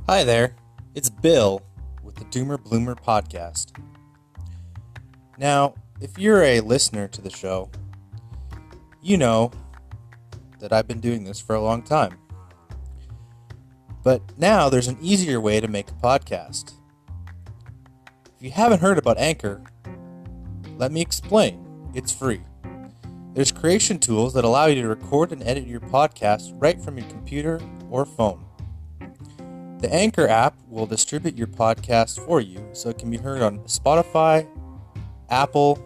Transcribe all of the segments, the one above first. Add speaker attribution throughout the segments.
Speaker 1: Hi there, it's Bill with the Doomer Bloomer podcast. Now, if you're a listener to the show, you know that I've been doing this for a long time. But now there's an easier way to make a podcast. If you haven't heard about Anchor, let me explain. It's free. There's creation tools that allow you to record and edit your podcast right from your computer or phone. The Anchor app will distribute your podcast for you so it can be heard on Spotify, Apple,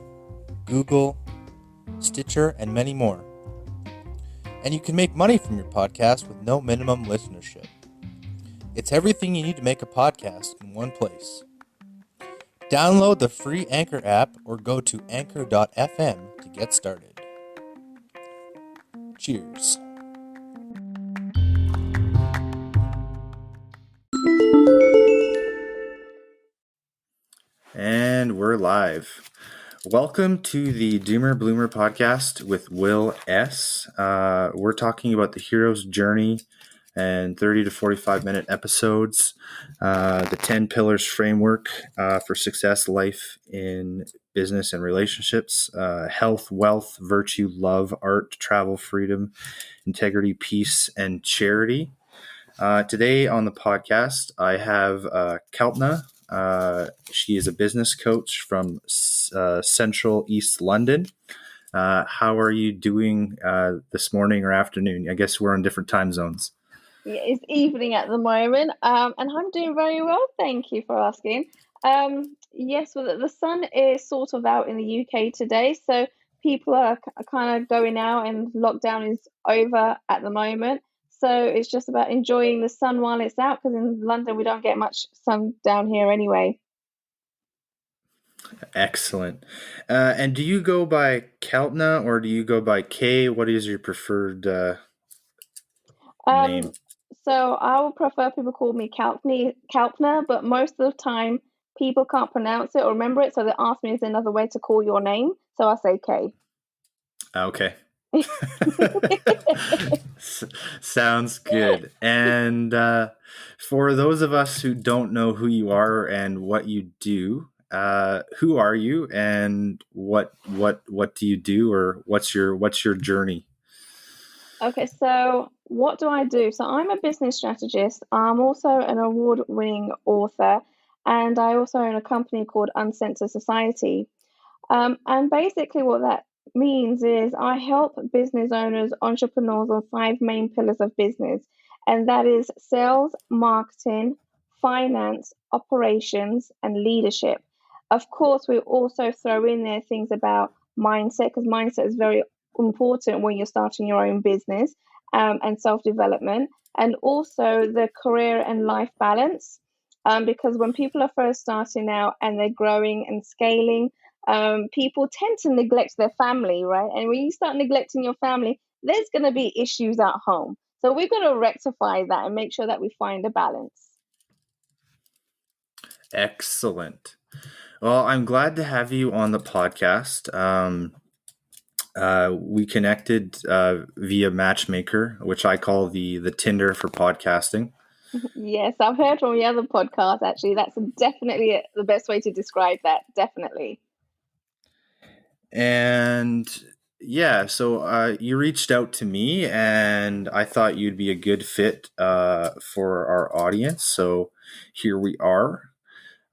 Speaker 1: Google, Stitcher, and many more. And you can make money from your podcast with no minimum listenership. It's everything you need to make a podcast in one place. Download the free Anchor app or go to anchor.fm to get started. Cheers. And we're live. Welcome to the Doomer Bloomer podcast with Will S. We're talking about the hero's journey and 30 to 45 minute episodes, the 10 pillars framework for success, life in business and relationships, health, wealth, virtue, love, art, travel, freedom, integrity, peace, and charity. Today on the podcast, I have Kalpna. She is a business coach from Central East London. How are you doing this morning or afternoon? I guess we're on different time zones.
Speaker 2: Yeah, it's evening at the moment, and I'm doing very well. Thank you for asking. Yes, well, the sun is sort of out in the UK today, so people are kind of going out, and lockdown is over at the moment. So it's just about enjoying the sun while it's out, because in London we don't get much sun down here anyway.
Speaker 1: Excellent. And do you go by Kalpna or do you go by K? What is your preferred name?
Speaker 2: So I would prefer people call me Kalpna, but most of the time people can't pronounce it or remember it, so they ask me is there another way to call your name, so I say K.
Speaker 1: Okay. Sounds good. And for those of us who don't know who you are and what you do, who are you and what do you do, or what's your journey?
Speaker 2: Okay, so what do I do? So I'm a business strategist. I'm also an award-winning author, and I also own a company called Uncensored Society. And basically, what that means is I help business owners, entrepreneurs on five main pillars of business, and that is sales, marketing, finance, operations, and leadership. Of course, we also throw in there things about mindset, because mindset is very important when you're starting your own business, and self-development, and also the career and life balance. Because when people are first starting out and they're growing and scaling, people tend to neglect their family, right? And when you start neglecting your family, there's going to be issues at home. So we've got to rectify that and make sure that we find a balance.
Speaker 1: Excellent. Well, I'm glad to have you on the podcast. We connected via Matchmaker, which I call the Tinder for podcasting.
Speaker 2: Yes, I've heard from the other podcast, actually. That's definitely the best way to describe that. Definitely.
Speaker 1: And yeah, so you reached out to me, and I thought you'd be a good fit for our audience. So here we are.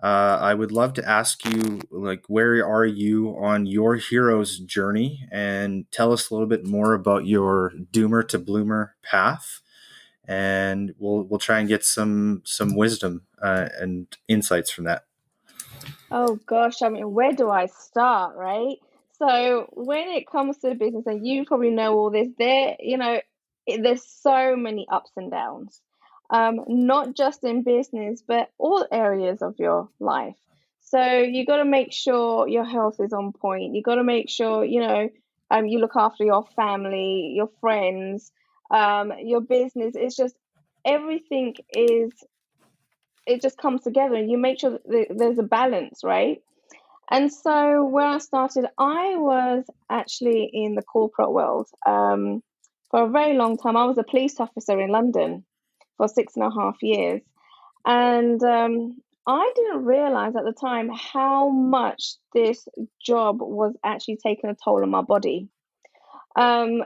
Speaker 1: I would love to ask you, like, where are you on your hero's journey, and tell us a little bit more about your doomer to bloomer path, and we'll try and get some wisdom and insights from that.
Speaker 2: Oh gosh, I mean, where do I start, right? So when it comes to business, and you probably know all this, there's so many ups and downs, not just in business, but all areas of your life. So you got to make sure your health is on point. You got to make sure, you look after your family, your friends, your business. It's just everything it just comes together, and you make sure that there's a balance, right? And so where I started, I was actually in the corporate world for a very long time. I was a police officer in London for 6.5 years. And I didn't realize at the time how much this job was actually taking a toll on my body. Um,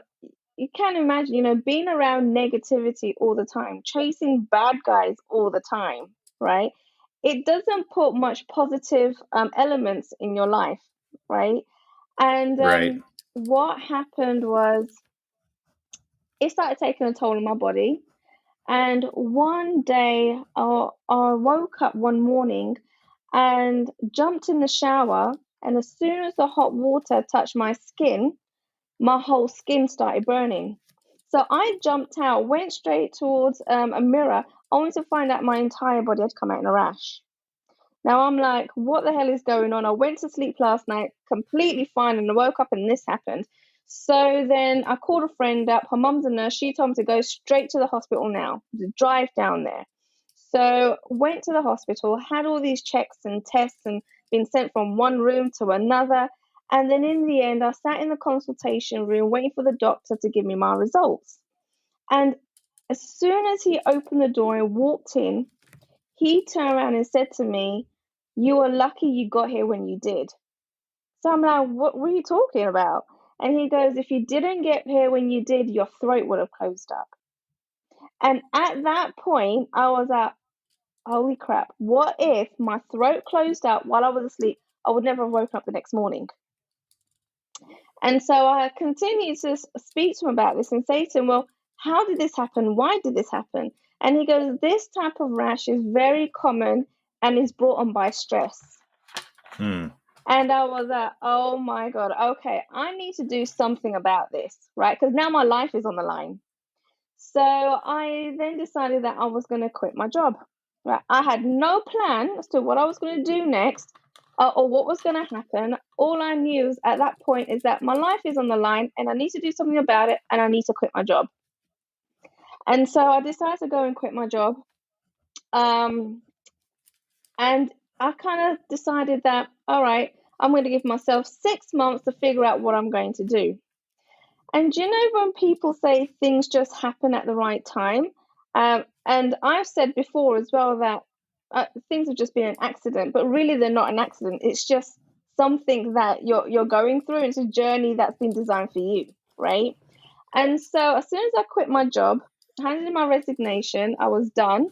Speaker 2: you can imagine, being around negativity all the time, chasing bad guys all the time, right? It doesn't put much positive elements in your life, right? And
Speaker 3: Right.
Speaker 2: what happened was it started taking a toll on my body. And one day I woke up one morning and jumped in the shower. And as soon as the hot water touched my skin, my whole skin started burning. So I jumped out, went straight towards a mirror, only to find out my entire body had come out in a rash. Now I'm like, what the hell is going on? I went to sleep last night completely fine and I woke up and this happened. So then I called a friend up. Her mum's a nurse. She told me to go straight to the hospital now, to drive down there. So went to the hospital, had all these checks and tests and been sent from one room to another. And then in the end, I sat in the consultation room waiting for the doctor to give me my results. And as soon as he opened the door and walked in, he turned around and said to me, "You are lucky you got here when you did." So I'm like, what were you talking about? And he goes, "If you didn't get here when you did, your throat would have closed up." And at that point, I was like, holy crap, what if my throat closed up while I was asleep? I would never have woken up the next morning. And so I continued to speak to him about this and say to him, well, how did this happen? Why did this happen? And he goes, this type of rash is very common and is brought on by stress. And I was like, oh my God, okay, I need to do something about this, right? Because now my life is on the line. So I then decided that I was going to quit my job. Right? I had no plan as to what I was going to do next or what was going to happen. All I knew at that point is that my life is on the line and I need to do something about it and I need to quit my job. And so I decided to go and quit my job. And I kind of decided that, all right, I'm going to give myself 6 months to figure out what I'm going to do. And when people say things just happen at the right time, and I've said before as well that things have just been an accident, but really they're not an accident. It's just something that you're going through. It's a journey that's been designed for you, right? And so as soon as I quit my job, handed in my resignation, I was done.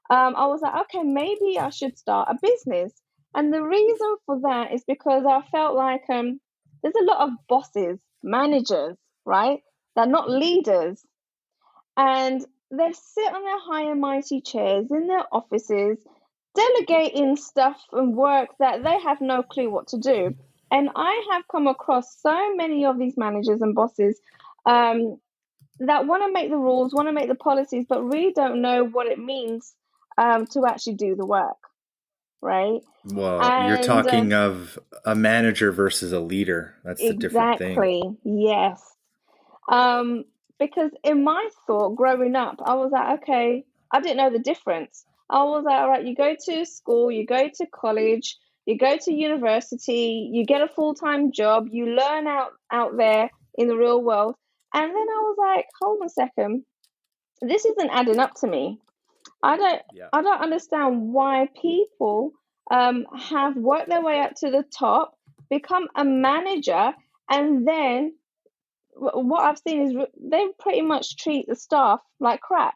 Speaker 2: I was like, okay, maybe I should start a business. And the reason for that is because I felt like there's a lot of bosses, managers, right? They're not leaders. And they sit on their high and mighty chairs in their offices, delegating stuff and work that they have no clue what to do. And I have come across so many of these managers and bosses that want to make the rules, want to make the policies, but really don't know what it means to actually do the work, right?
Speaker 3: Well, you're talking of a manager versus a leader. That's a different thing.
Speaker 2: Exactly, yes. Because in my thought, growing up, I was like, okay, I didn't know the difference. I was like, all right, you go to school, you go to college, you go to university, you get a full-time job, you learn out there in the real world. And then I was like, hold on a second, this isn't adding up to me. I don't understand why people have worked their way up to the top, become a manager, and then what I've seen is they pretty much treat the staff like crap,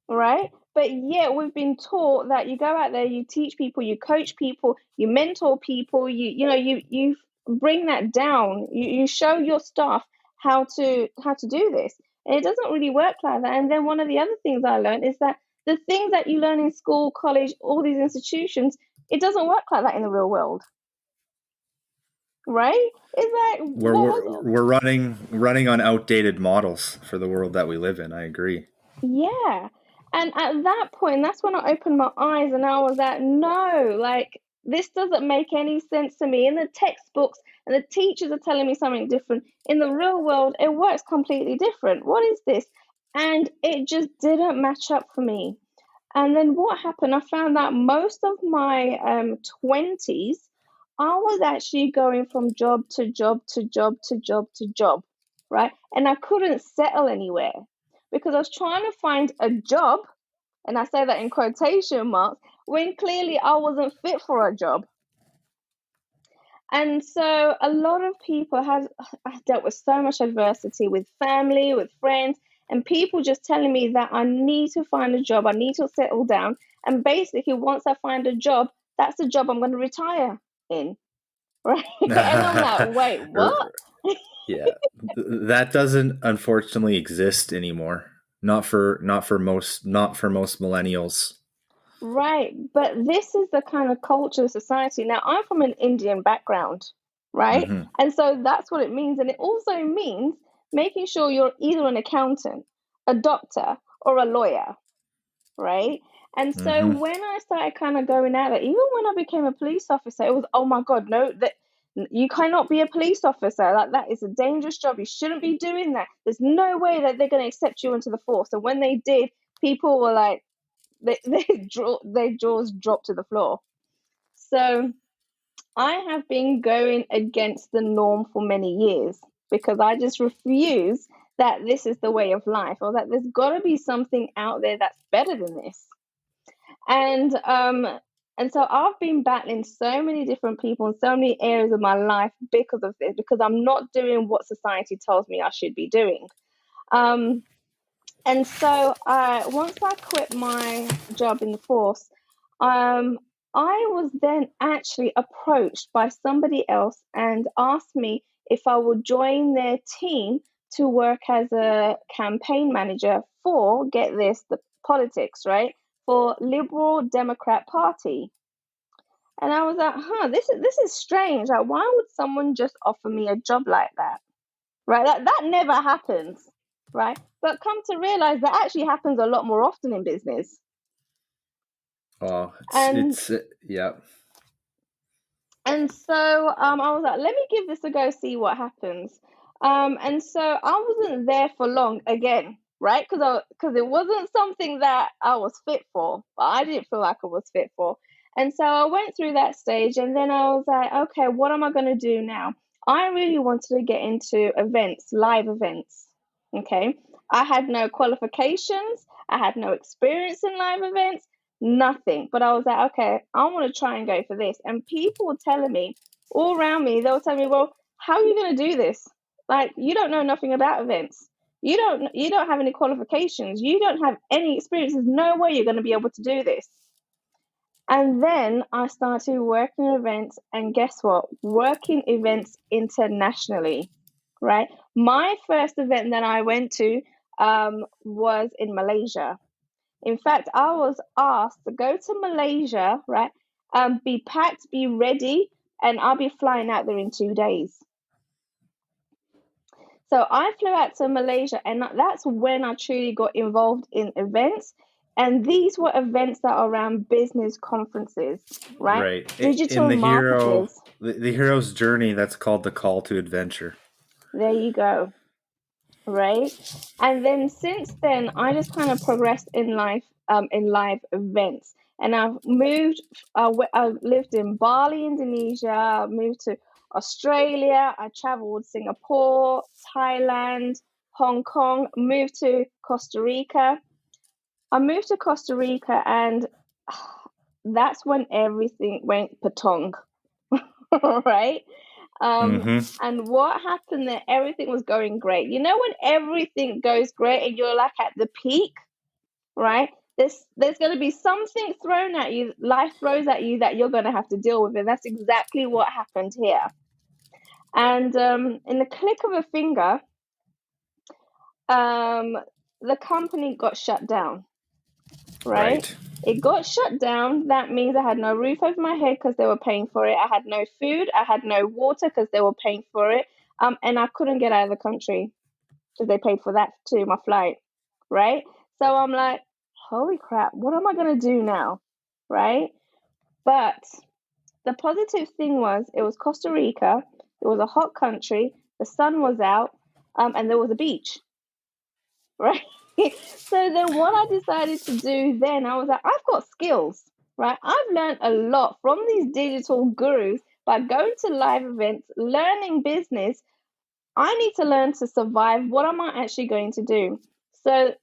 Speaker 2: right? But yet we've been taught that you go out there, you teach people, you coach people, you mentor people, you bring that down, you show your staff how to do this, and it doesn't really work like that. And then one of the other things I learned is that the things that you learn in school, college, all these institutions, it doesn't work like that in the real world. Right? It's like
Speaker 3: we're running on outdated models for the world that we live in. I agree.
Speaker 2: Yeah. And at that point, that's when I opened my eyes and I was like, no, like this doesn't make any sense to me. In the textbooks and the teachers are telling me something different. In the real world, it works completely different. What is this? And it just didn't match up for me. And then what happened? I found that most of my 20s, I was actually going from job to job to job to job to job, right? And I couldn't settle anywhere because I was trying to find a job And I say that in quotation marks, when clearly I wasn't fit for a job. And so a lot of people have dealt with so much adversity with family, with friends, and people just telling me that I need to find a job, I need to settle down. And basically, once I find a job, that's the job I'm going to retire in. Right. And I'm like, wait, what?
Speaker 3: Yeah. That doesn't unfortunately exist anymore. Not for most millennials.
Speaker 2: Right. But this is the kind of culture society. Now, I'm from an Indian background, right?
Speaker 3: Mm-hmm.
Speaker 2: And so that's what it means. And it also means making sure you're either an accountant, a doctor, or a lawyer, right? And so
Speaker 3: Mm-hmm.
Speaker 2: when I started kind of going at it, even when I became a police officer, it was, oh my God, no, that you cannot be a police officer. Like, that is a dangerous job. You shouldn't be doing that. There's no way that they're going to accept you into the force. And when they did, people were like, their jaws dropped to the floor. So I have been going against the norm for many years because I just refuse that this is the way of life, or that there's got to be something out there that's better than this. And so I've been battling so many different people in so many areas of my life because of this, because I'm not doing what society tells me I should be doing. And so once I quit my job in the force, I was then actually approached by somebody else and asked me if I would join their team to work as a campaign manager for, get this, the politics, right? For Liberal Democrat Party. And I was like, this is strange. Like, why would someone just offer me a job like that? Right? That never happens, right? But come to realize that actually happens a lot more often in business.
Speaker 3: Oh,
Speaker 2: And
Speaker 3: yeah.
Speaker 2: And so I was like, let me give this a go, see what happens. And so I wasn't there for long again, right? Because it wasn't something that I was fit for. But I didn't feel like I was fit for. And so I went through that stage, and then I was like, okay, what am I going to do now? I really wanted to get into events, live events. Okay. I had no qualifications. I had no experience in live events, nothing. But I was like, okay, I want to try and go for this. And people were telling me all around me, they were telling me, well, how are you going to do this? Like, you don't know nothing about events. You don't have any qualifications. You don't have any experience. There's no way you're going to be able to do this. And then I started working events, and guess what? Working events internationally, right? My first event that I went to was in Malaysia. In fact, I was asked to go to Malaysia, right? Be packed, be ready, and I'll be flying out there in 2 days. So I flew out to Malaysia, and that's when I truly got involved in events. And these were events that are around business conferences, right?
Speaker 3: Right.
Speaker 2: Digital
Speaker 3: In the
Speaker 2: marketers.
Speaker 3: the hero's journey, that's called the call to adventure.
Speaker 2: There you go. Right. And then since then, I just kind of progressed in life, in live events. And I've moved, I lived in Bali, Indonesia, I moved to Australia, I traveled Singapore, Thailand, Hong Kong, moved to Costa Rica. I moved to Costa Rica, and that's when everything went patong, right? And what happened there, everything was going great. You know, when everything goes great and you're like at the peak, right? There's going to be something thrown at you, life throws at you, that you're going to have to deal with. And that's exactly what happened here. And in the click of a finger, the company got shut down, right? It got shut down. That means I had no roof over my head because they were paying for it. I had no food. I had no water because they were paying for it. And I couldn't get out of the country because they paid for that too, my flight, right? So I'm like, holy crap, what am I going to do now, right? But the positive thing was, it was Costa Rica. It was a hot country. The sun was out, and there was a beach, right? So then what I decided to do then, I was like, I've got skills, right? I've learned a lot from these digital gurus by going to live events, learning business. I need to learn to survive. What am I actually going to do? So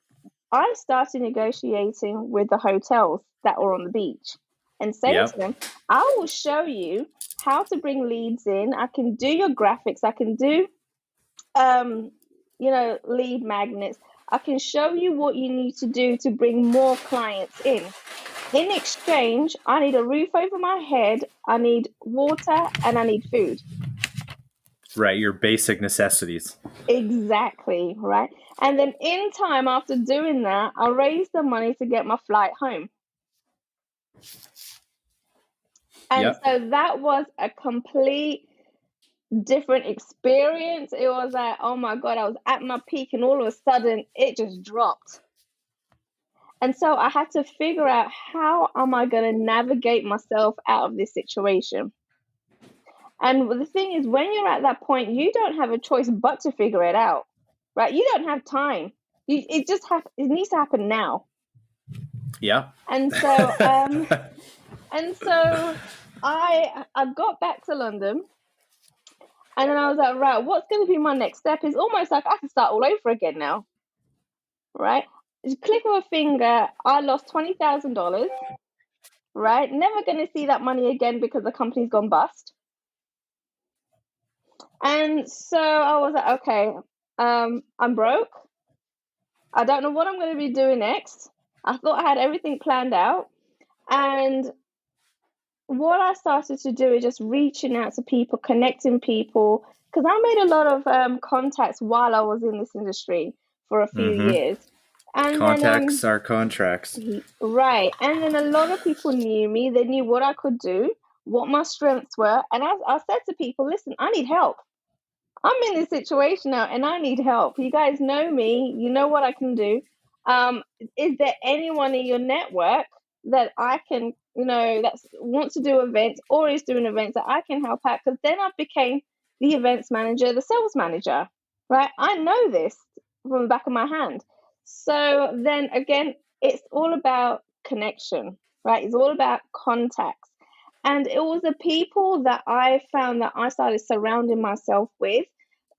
Speaker 2: I started negotiating with the hotels that were on the beach and saying to
Speaker 3: Yep.
Speaker 2: them, I will show you how to bring leads in. I can do your graphics. I can do, lead magnets. I can show you what you need to do to bring more clients in. In exchange, I need a roof over my head, I need water, and I need food.
Speaker 3: Right. Your basic necessities.
Speaker 2: Exactly, right? And then in time after doing that, I raised the money to get my flight home. And
Speaker 3: Yep.
Speaker 2: so that was a complete different experience. It was like, oh my God, I was at my peak and all of a sudden it just dropped. And so I had to figure out, how am I going to navigate myself out of this situation? And the thing is, when you're at that point, you don't have a choice but to figure it out, right? You don't have time. It needs to happen now.
Speaker 3: Yeah.
Speaker 2: And so, I got back to London, and then I was like, right, what's going to be my next step? It's almost like I have to start all over again now, right? Just click of a finger, I lost $20,000, right? Never going to see that money again because the company's gone bust. And so I was like, okay, I'm broke. I don't know what I'm going to be doing next. I thought I had everything planned out. And what I started to do is just reaching out to people, connecting people, because I made a lot of contacts while I was in this industry for a few years. And
Speaker 3: Contacts are contracts.
Speaker 2: Right. And then a lot of people knew me. They knew what I could do, what my strengths were. And I said to people, listen, I need help. I'm in this situation now and I need help. You guys know me. You know what I can do. Is there anyone in your network that I can, that wants to do events or is doing events that I can help out? Because then I became the events manager, the sales manager, right? I know this from the back of my hand. So then again, it's all about connection, right? It's all about contacts. And it was the people that I found that I started surrounding myself with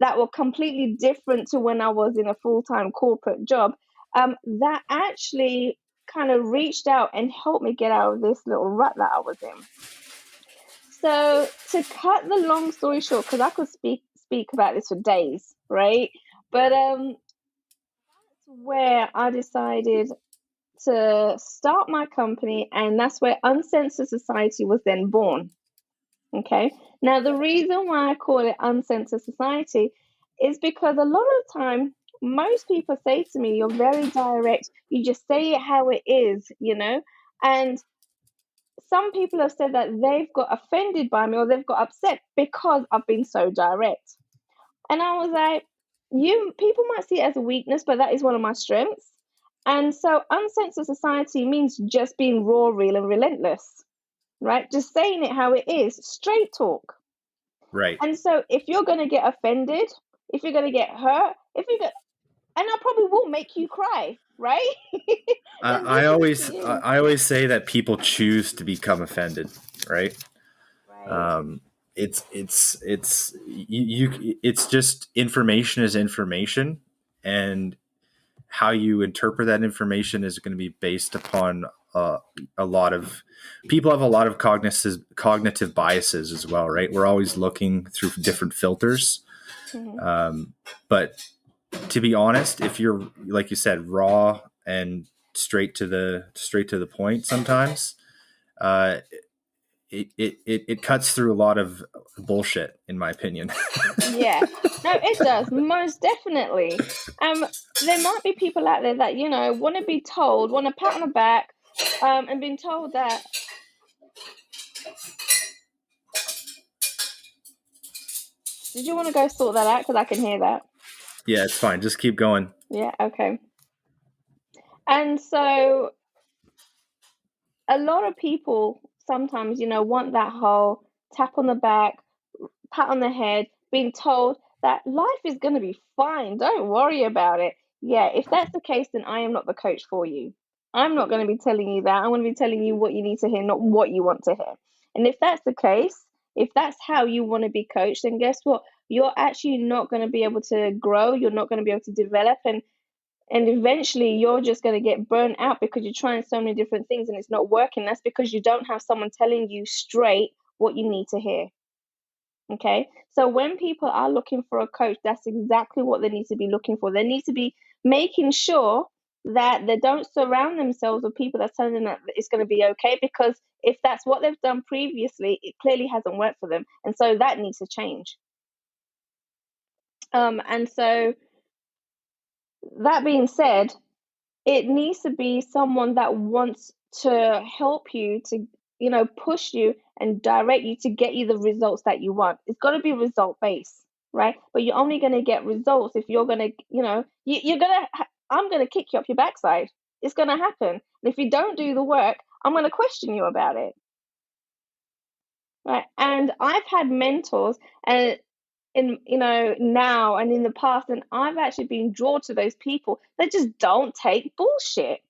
Speaker 2: that were completely different to when I was in a full-time corporate job, that actually kind of reached out and helped me get out of this little rut that I was in. So to cut the long story short, because I could speak about this for days, right? But that's where I decided to start my company, and that's where Uncensored Society was then born. Okay. Now, the reason why I call it Uncensored Society is because a lot of the time, most people say to me, you're very direct. You just say it how it is, And some people have said that they've got offended by me or they've got upset because I've been so direct. And I was like, people might see it as a weakness, but that is one of my strengths. And so Uncensored Society means just being raw, real, and relentless, right? Just saying it how it is, straight talk.
Speaker 3: Right.
Speaker 2: And so if you're going to get offended, if you're going to get hurt, and I probably will make you cry, right?
Speaker 3: I always say that people choose to become offended, right?
Speaker 2: Right.
Speaker 3: It's just information is information, and how you interpret that information is going to be based upon a lot of people have a lot of cognitive biases as well, right? We're always looking through different filters. But to be honest, if you're, like you said, raw and straight to the point, sometimes it cuts through a lot of bullshit, in my opinion.
Speaker 2: Yeah, no, it does, most definitely. There might be people out there that want to be told, want a pat on the back, and being told that. Did you want to go sort that out? Because I can hear that.
Speaker 3: Yeah, it's fine. Just keep going.
Speaker 2: Yeah, okay. And so a lot of people sometimes, want that whole tap on the back, pat on the head, being told that life is going to be fine. Don't worry about it. Yeah, if that's the case, then I am not the coach for you. I'm not going to be telling you that. I'm going to be telling you what you need to hear, not what you want to hear. And if that's the case, if that's how you want to be coached, then guess what? You're actually not going to be able to grow. You're not going to be able to develop. And And eventually you're just going to get burnt out because you're trying so many different things and it's not working. That's because you don't have someone telling you straight what you need to hear. Okay, so when people are looking for a coach, that's exactly what they need to be looking for. They need to be making sure that they don't surround themselves with people that's telling them that it's going to be okay, because if that's what they've done previously, it clearly hasn't worked for them, and so that needs to change. And so that being said, it needs to be someone that wants to help you, to push you and direct you to get you the results that you want. It's got to be result based, right? But you're only going to get results if you're going to, you're going to, I'm going to kick you up your backside. It's going to happen. And if you don't do the work, I'm going to question you about it. Right? And I've had mentors and now and in the past, and I've actually been drawn to those people that just don't take bullshit.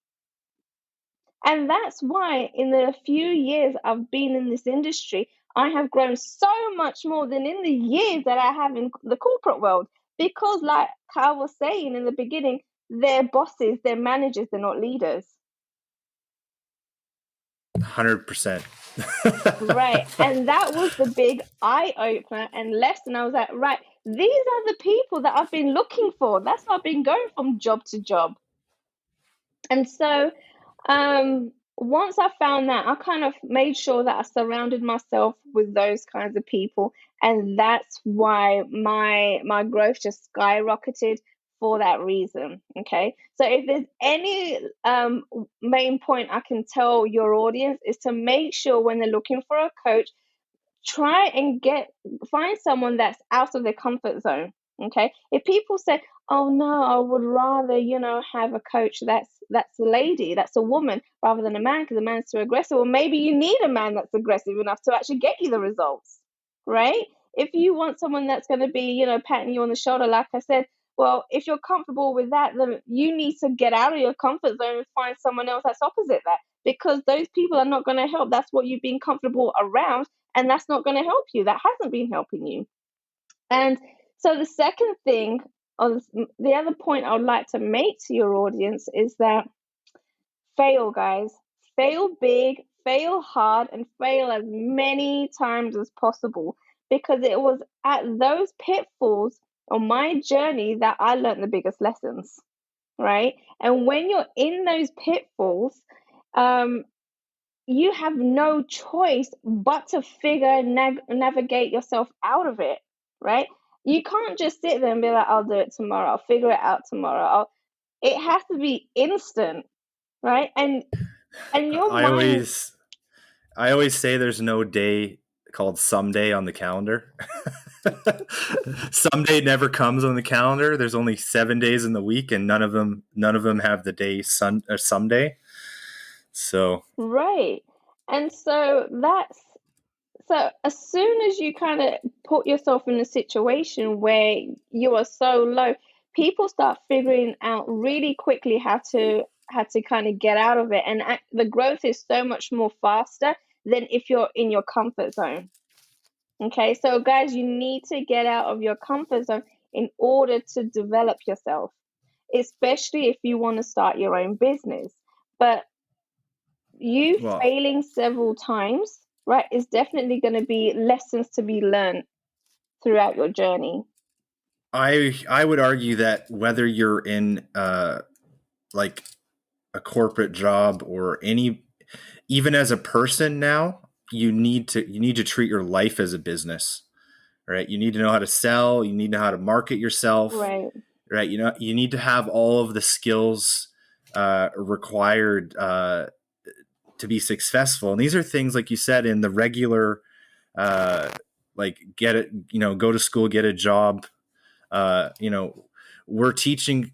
Speaker 2: And that's why in the few years I've been in this industry, I have grown so much more than in the years that I have in the corporate world. Because like I was saying in the beginning, they're bosses, they're managers, they're not leaders.
Speaker 3: 100%.
Speaker 2: Right. And that was the big eye-opener and lesson. I was like, right, these are the people that I've been looking for. That's why I've been going from job to job. And so once I found that, I kind of made sure that I surrounded myself with those kinds of people. And that's why my growth just skyrocketed for that reason. Okay. So if there's any main point I can tell your audience is to make sure when they're looking for a coach, try and find someone that's out of their comfort zone. Okay. If people say, oh no, I would rather, have a coach that's a lady, that's a woman, rather than a man, because a man's too aggressive. Well, maybe you need a man that's aggressive enough to actually get you the results, right? If you want someone that's going to be, patting you on the shoulder, like I said, well, if you're comfortable with that, then you need to get out of your comfort zone and find someone else that's opposite that, because those people are not going to help. That's what you've been comfortable around, and that's not going to help you. That hasn't been helping you. And so the second thing, or the other point I would like to make to your audience, is that fail, guys. Fail big, fail hard, and fail as many times as possible, because it was at those pitfalls on my journey that I learned the biggest lessons, right? And when you're in those pitfalls, you have no choice but to navigate yourself out of it, right? You can't just sit there and be like, I'll do it tomorrow. I'll figure it out tomorrow. It has to be instant, right? And your mind.
Speaker 3: I always say there's no day called someday on the calendar. Someday never comes on the calendar. There's only 7 days in the week, and none of them have the day someday. So
Speaker 2: right. And so as soon as you kind of put yourself in a situation where you are so low, people start figuring out really quickly how to kind of get out of it. And the growth is so much more faster than if you're in your comfort zone. Okay, so guys, you need to get out of your comfort zone in order to develop yourself, especially if you want to start your own business. But failing several times, right, is definitely going to be lessons to be learned throughout your journey.
Speaker 3: I would argue that whether you're in like a corporate job or even as a person now, you need to treat your life as a business, right? You need to know how to sell. You need to know how to market yourself,
Speaker 2: right?
Speaker 3: You need to have all of the skills required to be successful. And these are things, like you said, in the regular, like go to school, get a job. We're teaching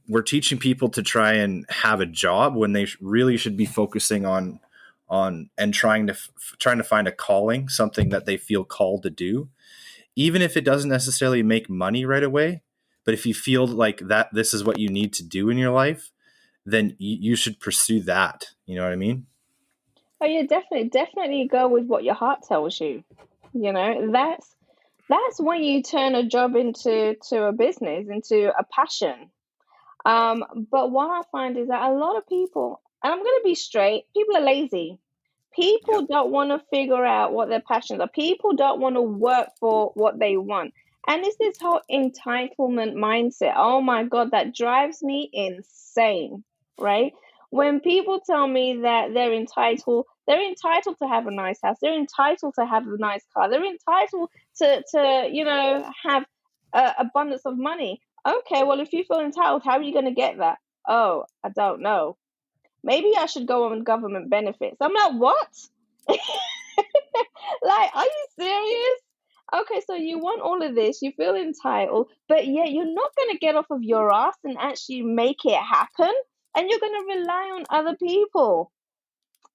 Speaker 3: people to try and have a job when they really should be focusing on and trying to find a calling, something that they feel called to do, even if it doesn't necessarily make money right away. But if you feel like that this is what you need to do in your life, then you should pursue that. You know what I mean?
Speaker 2: Oh yeah, definitely go with what your heart tells you. That's when you turn a job into a business, into a passion. But what I find is that a lot of people, and I'm going to be straight, people are lazy. People
Speaker 3: Yep.
Speaker 2: don't want to figure out what their passions are. People don't want to work for what they want. And it's this whole entitlement mindset. Oh my God, that drives me insane, right? When people tell me that they're entitled to have a nice house, they're entitled to have a nice car, they're entitled to have abundance of money. Okay, well, if you feel entitled, how are you going to get that? Oh, I don't know. Maybe I should go on government benefits. I'm like, what? Like, are you serious? Okay, so you want all of this, you feel entitled, but yet you're not going to get off of your ass and actually make it happen, and you're going to rely on other people.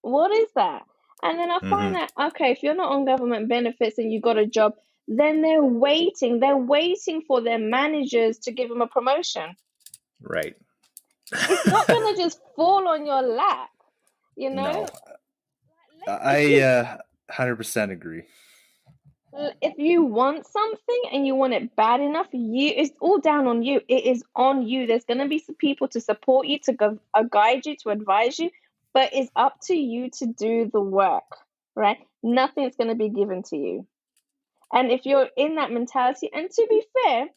Speaker 2: What is that? And then I find that, okay, if you're not on government benefits and you got a job, then they're waiting for their managers to give them a promotion.
Speaker 3: Right.
Speaker 2: It's not going to just fall on your lap, you know?
Speaker 3: No. I 100% agree.
Speaker 2: If you want something and you want it bad enough, it's all down on you. It is on you. There's going to be some people to support you, to guide you, to advise you, but it's up to you to do the work, right? Nothing's going to be given to you. And if you're in that mentality, and to be fair,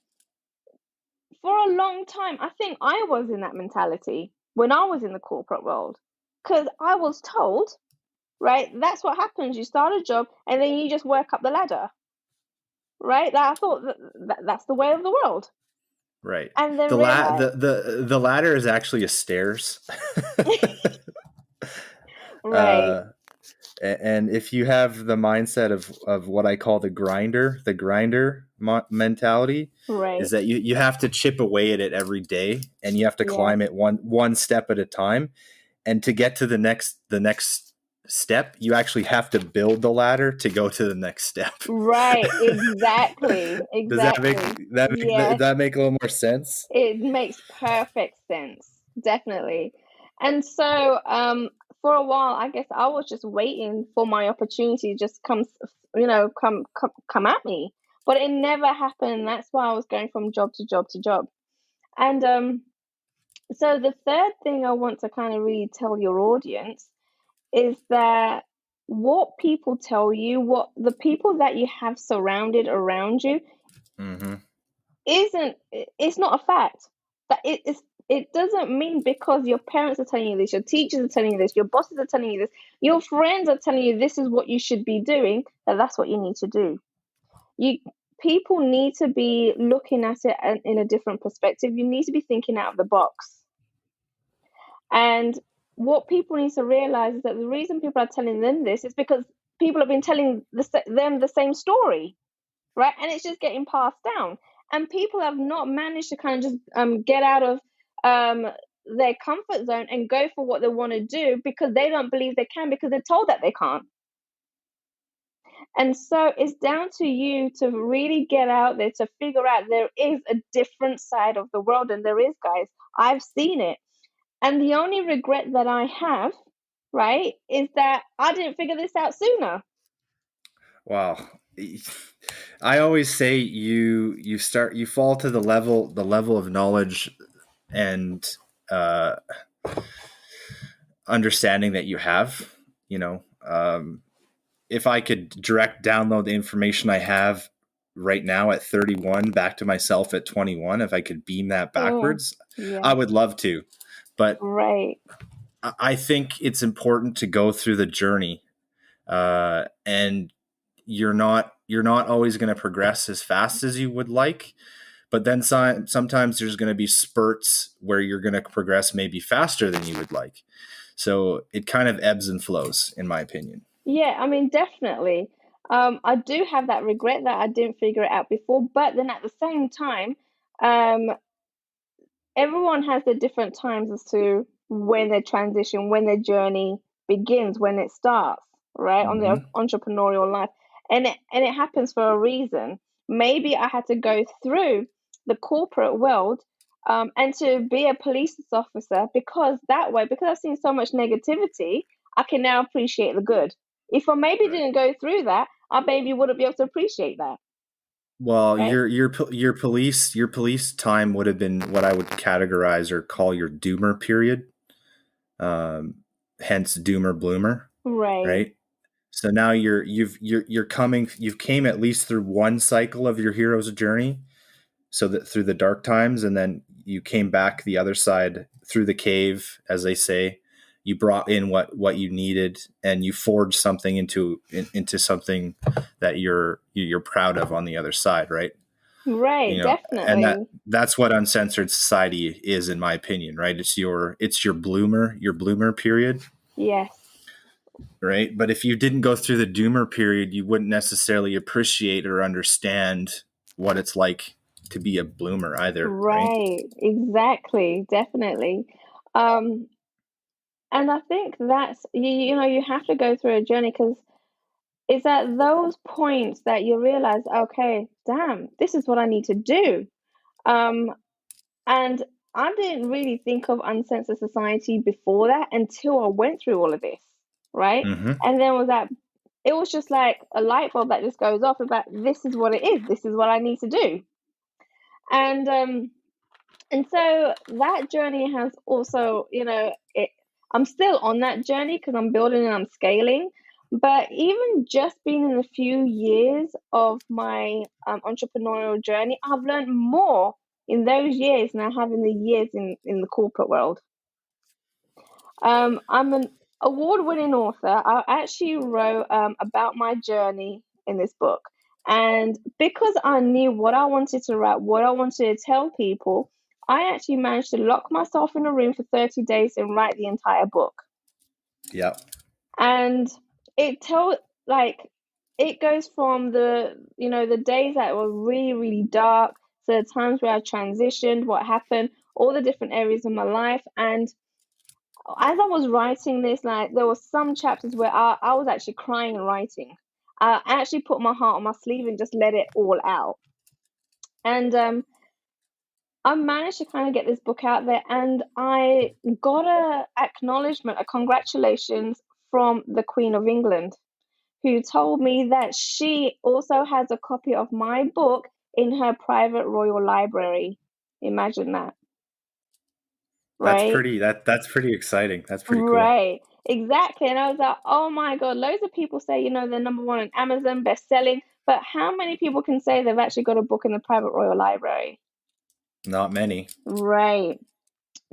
Speaker 2: for a long time, I think I was in that mentality when I was in the corporate world, because I was told, right, that's what happens. You start a job and then you just work up the ladder, right? I thought that's the way of the world.
Speaker 3: Right.
Speaker 2: And then
Speaker 3: the ladder is actually a stairs.
Speaker 2: Right.
Speaker 3: And if you have the mindset of what I call the grinder mentality,
Speaker 2: Right.
Speaker 3: is that you have to chip away at it every day, and you have to climb it one step at a time. And to get to the next step, you actually have to build the ladder to go to the next step.
Speaker 2: Right. Exactly.
Speaker 3: Does that make a little more sense?
Speaker 2: It makes perfect sense. Definitely. And so, for a while, I guess I was just waiting for my opportunity to just come at me, but it never happened. That's why I was going from job to job to job. And so the third thing I want to kind of really tell your audience is that what people tell you, what the people that you have surrounded around you, it's not a fact. That it doesn't mean because your parents are telling you this, your teachers are telling you this, your bosses are telling you this, your friends are telling you this is what you should be doing, that's what you need to do. People need to be looking at it in a different perspective. You need to be thinking out of the box. And what people need to realize is that the reason people are telling them this is because people have been telling them the same story, right? And it's just getting passed down. And people have not managed to kind of just get out of their comfort zone and go for what they want to do because they don't believe they can, because they're told that they can't. And so it's down to you to really get out there, to figure out there is a different side of the world. And there is, guys. I've seen it. And the only regret that I have, right, is that I didn't figure this out sooner.
Speaker 3: Wow. I always say you fall to the level of knowledge and understanding that you have. If I could direct download the information I have right now at 31 back to myself at 21, if I could beam that backwards, I would love to. But
Speaker 2: right.
Speaker 3: I think it's important to go through the journey, and you're not always going to progress as fast as you would like. But then sometimes there's going to be spurts where you're going to progress maybe faster than you would like. So it kind of ebbs and flows, in my opinion.
Speaker 2: Yeah, I mean, definitely. I do have that regret that I didn't figure it out before. But then at the same time, everyone has their different times as to when their transition, when their journey begins, when it starts, right? On their entrepreneurial life. And it happens for a reason. Maybe I had to go through the corporate world and to be a police officer because I've seen so much negativity, I can now appreciate the good. If I maybe didn't go through that, I maybe wouldn't be able to appreciate that.
Speaker 3: Well,
Speaker 2: right?
Speaker 3: your police time would have been what I would categorize or call your doomer period. Um, Hence doomer bloomer,
Speaker 2: Right,
Speaker 3: right? So now you've came at least through one cycle of your hero's journey, so that through the dark times, and then you came back the other side through the cave, as they say. You brought in what you needed, and you forged something into something that you're proud of on the other side, right?
Speaker 2: right,
Speaker 3: And
Speaker 2: definitely.
Speaker 3: that's what Uncensored Society is, in my opinion, right? It's your bloomer period,
Speaker 2: Yes,
Speaker 3: right? But if you didn't go through the doomer period, you wouldn't necessarily appreciate or understand what it's like to be a bloomer either, right?
Speaker 2: right, exactly, definitely. Um, and I think that's you have to go through a journey because it's at those points that you realize, okay, damn, this is what I need to do. Um, and I didn't really think of Uncensored Society before that until I went through all of this, right?
Speaker 3: Mm-hmm.
Speaker 2: And then it was just like a light bulb that just goes off about this is what it is, this is what I need to do. And so that journey has also, I'm still on that journey because I'm building and I'm scaling. But even just being in a few years of my entrepreneurial journey, I've learned more in those years than I have in the years in the corporate world. I'm an award-winning author. I actually wrote about my journey in this book. And because I knew what I wanted to write, what I wanted to tell people, I actually managed to lock myself in a room for 30 days and write the entire book.
Speaker 3: Yeah.
Speaker 2: And it told like it goes from the days that were really, really dark to the times where I transitioned, what happened, all the different areas of my life. And as I was writing this, like there were some chapters where I was actually crying and writing. I actually put my heart on my sleeve and just let it all out. And I managed to kind of get this book out there, and I got a acknowledgement, a congratulations from the Queen of England, who told me that she also has a copy of my book in her private royal library. Imagine that, right?
Speaker 3: That's pretty exciting. That's pretty cool.
Speaker 2: Right, exactly. And I was like, oh my God, loads of people say, they're number one on Amazon, best selling, but how many people can say they've actually got a book in the private royal library?
Speaker 3: Not many.
Speaker 2: Right.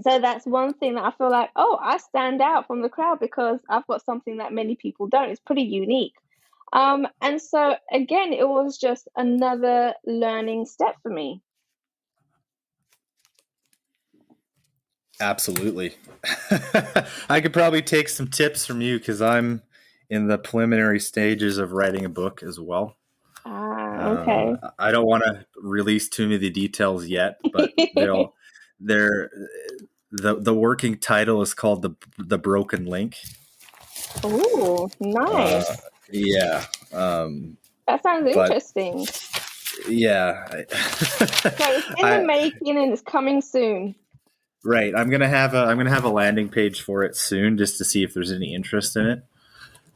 Speaker 2: So that's one thing that I feel like, oh, I stand out from the crowd because I've got something that many people don't. It's pretty unique. And so again, it was just another learning step for me.
Speaker 3: Absolutely. I could probably take some tips from you because I'm in the preliminary stages of writing a book as well.
Speaker 2: Okay.
Speaker 3: I don't want to release too many of the details yet, but they're the working title is called the Broken Link.
Speaker 2: Oh, nice.
Speaker 3: Yeah.
Speaker 2: That sounds interesting.
Speaker 3: Yeah.
Speaker 2: So it's in the making and it's coming soon.
Speaker 3: Right. I'm gonna have a landing page for it soon just to see if there's any interest in it.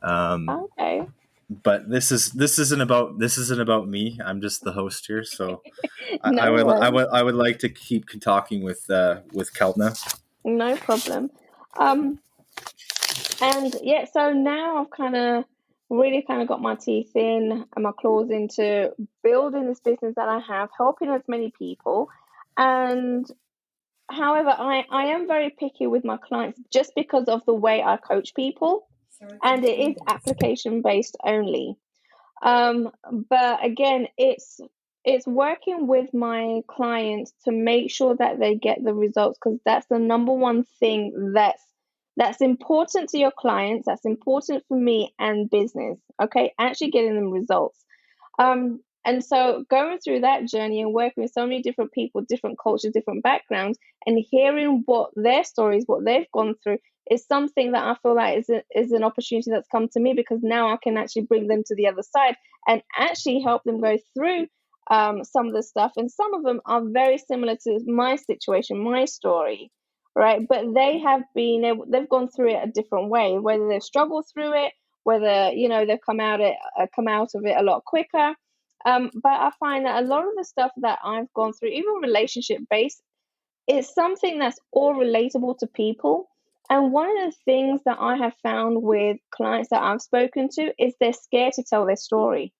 Speaker 2: Okay.
Speaker 3: But this isn't about me. I'm just the host here, so I would like to keep talking with Kalpna.
Speaker 2: No problem. And yeah, so now I've really got my teeth in and my claws into building this business that I have, helping as many people. And however, I am very picky with my clients just because of the way I coach people, and it is application based only. But again, it's working with my clients to make sure that they get the results, because that's the number one thing that's important to your clients, that's important for me and business. Okay, actually getting them results. And so going through that journey and working with so many different people, different cultures, different backgrounds, and hearing what their stories, what they've gone through, is something that I feel like is an opportunity that's come to me, because now I can actually bring them to the other side and actually help them go through some of the stuff. And some of them are very similar to my situation, my story, right? But they've gone through it a different way, whether they've struggled through it, whether they've come out of it a lot quicker. But I find that a lot of the stuff that I've gone through, even relationship based, it's something that's all relatable to people. And one of the things that I have found with clients that I've spoken to is they're scared to tell their story.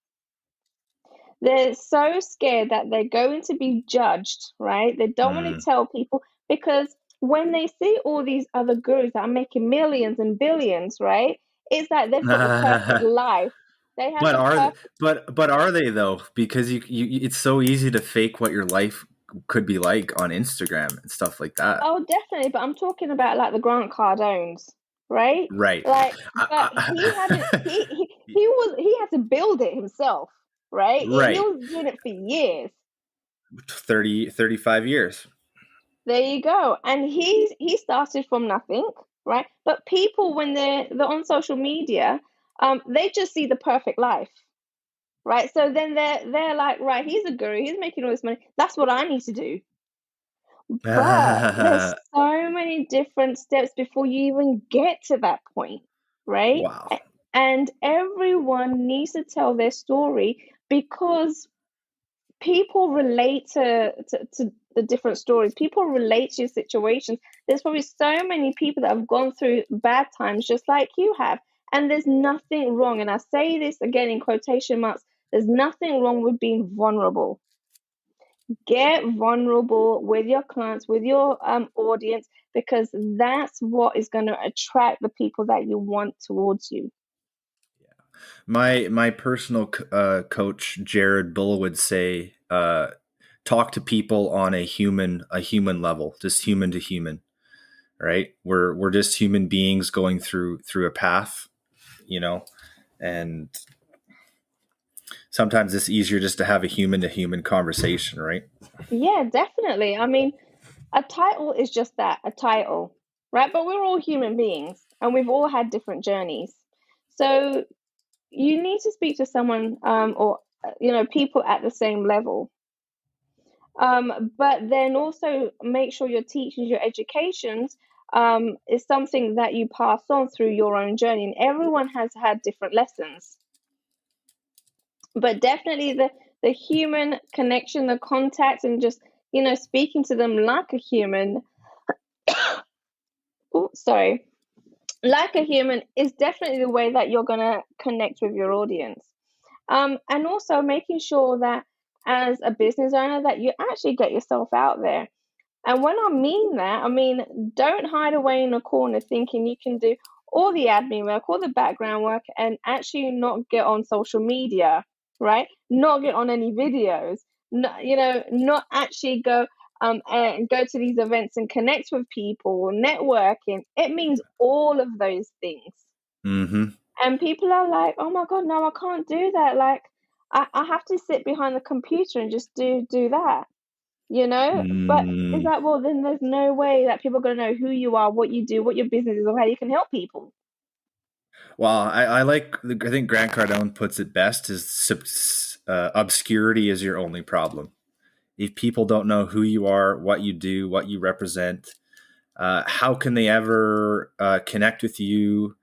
Speaker 2: They're so scared that they're going to be judged, right? They don't want to tell people because when they see all these other gurus that are making millions and billions, right? It's like they've got the perfect life. They have
Speaker 3: But
Speaker 2: the
Speaker 3: are
Speaker 2: perfect.
Speaker 3: but are they though? Because you it's so easy to fake what your life could be like on Instagram and stuff like that.
Speaker 2: Oh, definitely. But I'm talking about like the Grant Cardones, right?
Speaker 3: Right.
Speaker 2: Like, but he hadn't. He had to build it himself, right? He
Speaker 3: Right.
Speaker 2: was doing it for years.
Speaker 3: 35 years.
Speaker 2: There you go. And he started from nothing, right? But people, when they're on social media, they just see the perfect life, right? So then they're like, right, he's a guru, he's making all this money. That's what I need to do. But there's so many different steps before you even get to that point, right?
Speaker 3: Wow.
Speaker 2: And everyone needs to tell their story because people relate to the different stories. People relate to your situations. There's probably so many people that have gone through bad times just like you have. And there's nothing wrong. And I say this again in quotation marks, there's nothing wrong with being vulnerable. Get vulnerable with your clients, with your audience, because that's what is going to attract the people that you want towards you.
Speaker 3: My personal coach Jared Bull would say, talk to people on a human level, just human to human, right? We're just human beings going through a path, and sometimes it's easier just to have a human to human conversation, right?
Speaker 2: Yeah, definitely. I mean, a title is just that, a title, right? But we're all human beings and we've all had different journeys. So you need to speak to someone or people at the same level. But then also make sure your teachings, your educations is something that you pass on through your own journey. And everyone has had different lessons. But definitely the human connection, the contact, and just, speaking to them like a human. Oh, sorry. Like a human is definitely the way that you're going to connect with your audience. And also making sure that as a business owner that you actually get yourself out there. And when I mean that, I mean, don't hide away in a corner thinking you can do all the admin work, all the background work, and actually not get on social media, right? Not get on any videos, not actually go and go to these events and connect with people, networking. It means all of those things.
Speaker 3: Mm-hmm.
Speaker 2: And people are like, oh my God, no, I can't do that. Like, I have to sit behind the computer and just do that. But is that, well, then there's no way that people are going to know who you are, what you do, what your business is, or how you can help people.
Speaker 3: Well, I think Grant Cardone puts it best is obscurity is your only problem. If people don't know who you are, what you do, what you represent, how can they ever connect with you,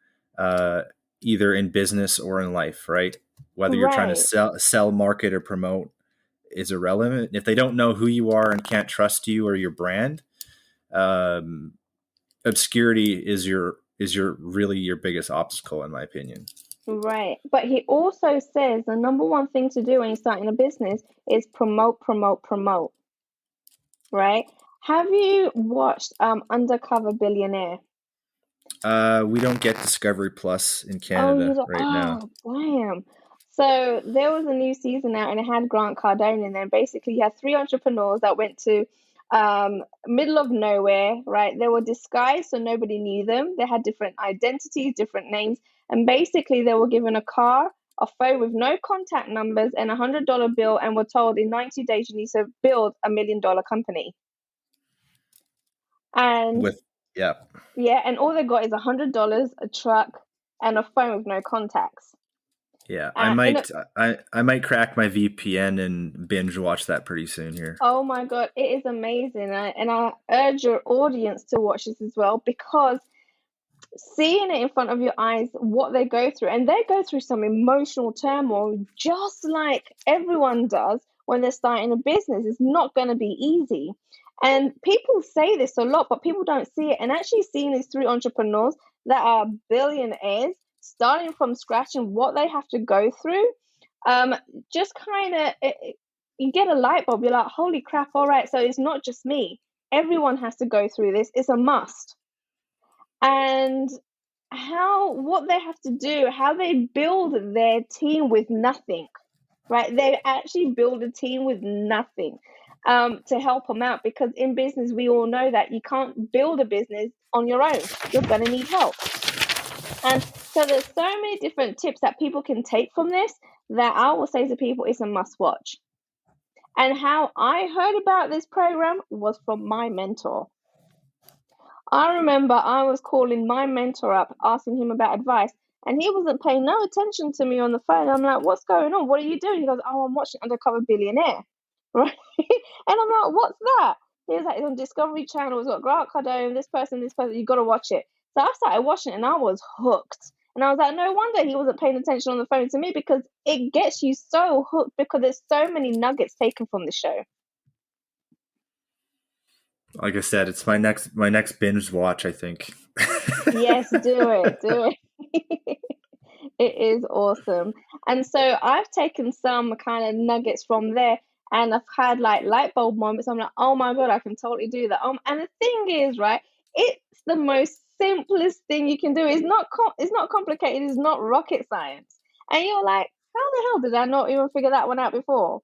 Speaker 3: either in business or in life, right? Whether you're trying to sell, market, or promote is irrelevant. If they don't know who you are and can't trust you or your brand, obscurity is your really your biggest obstacle, in my opinion.
Speaker 2: Right. But he also says the number one thing to do when you're starting a business is promote. Right? Have you watched Undercover Billionaire?
Speaker 3: We don't get Discovery Plus in Canada now.
Speaker 2: Damn. So there was a new season out and it had Grant Cardone in there. Basically, you had three entrepreneurs that went to middle of nowhere, right? They were disguised so nobody knew them. They had different identities, different names. And basically, they were given a car, a phone with no contact numbers, and $100 bill, and were told in 90 days you need to build $1 million company. And
Speaker 3: yeah,
Speaker 2: and all they got is $100, a truck, and a phone with no contacts.
Speaker 3: Yeah, I might crack my VPN and binge watch that pretty soon here.
Speaker 2: Oh my God, it is amazing. And I urge your audience to watch this as well, because seeing it in front of your eyes, what they go through, and they go through some emotional turmoil just like everyone does when they're starting a business. It's not going to be easy. And people say this a lot, but people don't see it. And actually seeing these three entrepreneurs that are billionaires starting from scratch and what they have to go through, just kind of, you get a light bulb. You're like, holy crap, all right, so it's not just me. Everyone has to go through this. It's a must. And what they have to do, how they build their team with nothing, right? They actually build a team with nothing to help them out, because in business, we all know that you can't build a business on your own. You're going to need help. And so there's so many different tips that people can take from this that I will say to people, it's a must watch. And how I heard about this program was from my mentor. I remember I was calling my mentor up, asking him about advice, and he wasn't paying no attention to me on the phone. I'm like, what's going on? What are you doing? He goes, oh, I'm watching Undercover Billionaire. Right? And I'm like, what's that? He was like, it's on Discovery Channel. It's got Grant Cardone, this person, you got to watch it. So I started watching it, and I was hooked. And I was like, no wonder he wasn't paying attention on the phone to me, because it gets you so hooked, because there's so many nuggets taken from the show.
Speaker 3: Like I said, it's my next binge watch, I think.
Speaker 2: Yes, do it. It is awesome. And so I've taken some kind of nuggets from there, and I've had like light bulb moments. I'm like, oh my God, I can totally do that. And the thing is, right, it's the most simplest thing you can do. It's not complicated. It's not rocket science. And you're like, how the hell did I not even figure that one out before?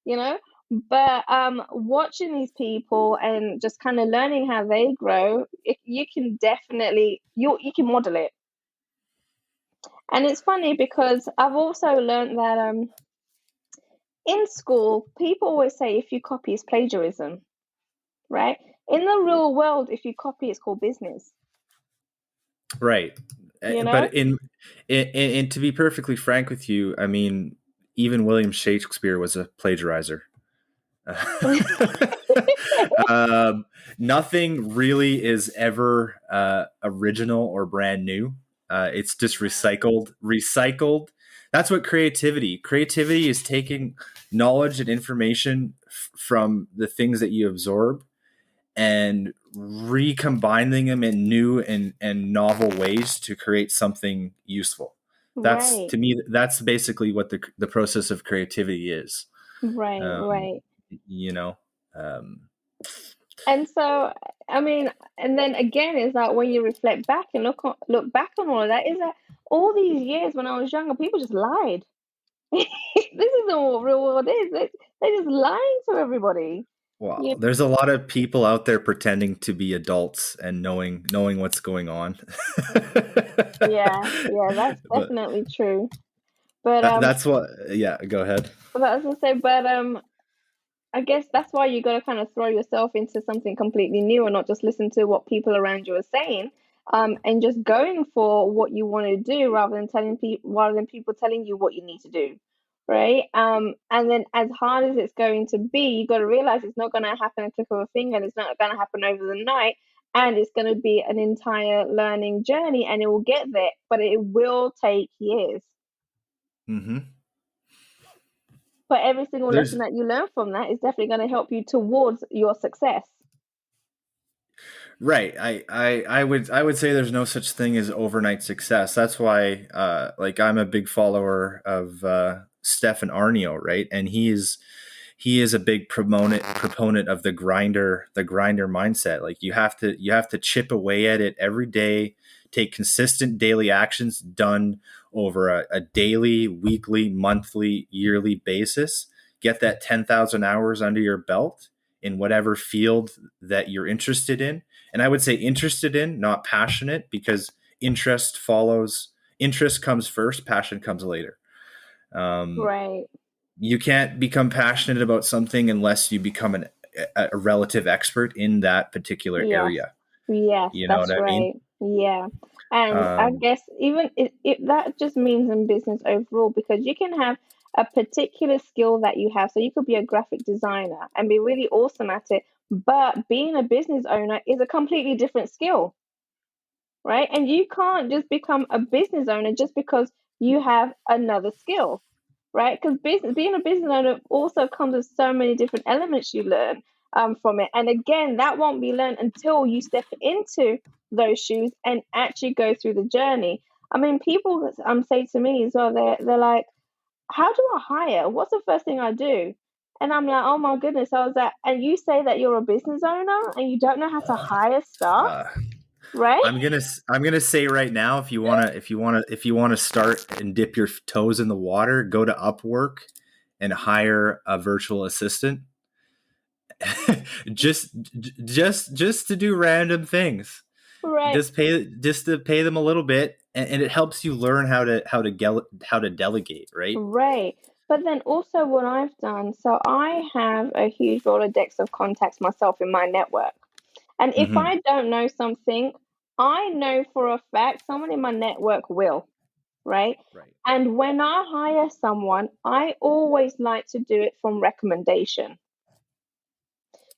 Speaker 2: You know? But watching these people and just kind of learning how they grow, you can definitely, you can model it. And it's funny because I've also learned that in school, people always say if you copy, it's plagiarism, right? In the real world, if you copy, it's called business.
Speaker 3: Right.
Speaker 2: You know?
Speaker 3: But in to be perfectly frank with you, I mean, even William Shakespeare was a plagiarizer. Nothing really is ever original or brand new. It's just recycled. That's what creativity is, taking knowledge and information from the things that you absorb and recombining them in new and novel ways to create something useful. That's
Speaker 2: right.
Speaker 3: To me, that's basically what the process of creativity is.
Speaker 2: Right.
Speaker 3: You know.
Speaker 2: And so, I mean, and then again, is that when you reflect back and look back on all of that, is that all these years when I was younger, people just lied. This isn't what real world is. They're just lying to everybody.
Speaker 3: Well, there's a lot of people out there pretending to be adults and knowing what's going on.
Speaker 2: Yeah, that's definitely true. But
Speaker 3: that's what. Yeah, go ahead.
Speaker 2: But I was gonna say, but I guess that's why you got to kind of throw yourself into something completely new and not just listen to what people around you are saying, and just going for what you want to do rather than people telling you what you need to do, right? And then as hard as it's going to be, you got to realize it's not going to happen a click of a finger, and it's not going to happen over the night, and it's going to be an entire learning journey, and it will get there, but it will take years.
Speaker 3: Mm-hmm.
Speaker 2: But every single lesson that you learn from that is definitely going to help you towards your success.
Speaker 3: Right. I would say there's no such thing as overnight success. That's why I'm a big follower of Stefan Arnio, right? And he is a big proponent of the grinder mindset. Like you have to chip away at it every day, take consistent daily actions done over a daily, weekly, monthly, yearly basis. Get that 10,000 hours under your belt in whatever field that you're interested in. And I would say interested in, not passionate, because interest comes first, passion comes later.
Speaker 2: Right.
Speaker 3: You can't become passionate about something unless you become a relative expert in that particular area.
Speaker 2: Yes,
Speaker 3: you know
Speaker 2: that's
Speaker 3: what I mean?
Speaker 2: Yeah. And I guess even if that just means in business overall, because you can have a particular skill that you have. So you could be a graphic designer and be really awesome at it, but being a business owner is a completely different skill. right? And you can't just become a business owner just because you have another skill, right? Because being a business owner also comes with so many different elements you learn from it. And again, that won't be learned until you step into those shoes and actually go through the journey. I mean, people say to me as well, they're like, how do I hire? What's the first thing I do? And I'm like, oh my goodness. I was like, and you say that you're a business owner and you don't know how to hire staff,
Speaker 3: Uh,
Speaker 2: right?
Speaker 3: I'm gonna say right now, if you wanna start and dip your toes in the water, go to Upwork and hire a virtual assistant. just just to do random things.
Speaker 2: Right,
Speaker 3: Just to pay them a little bit, and it helps you learn how to delegate, right?
Speaker 2: right. But then also what I've done, so I have a huge Rolodex of contacts myself in my network. And if
Speaker 3: Mm-hmm.
Speaker 2: I don't know something, I know for a fact someone in my network will, right?
Speaker 3: Right.
Speaker 2: And when I hire someone, I always like to do it from recommendation.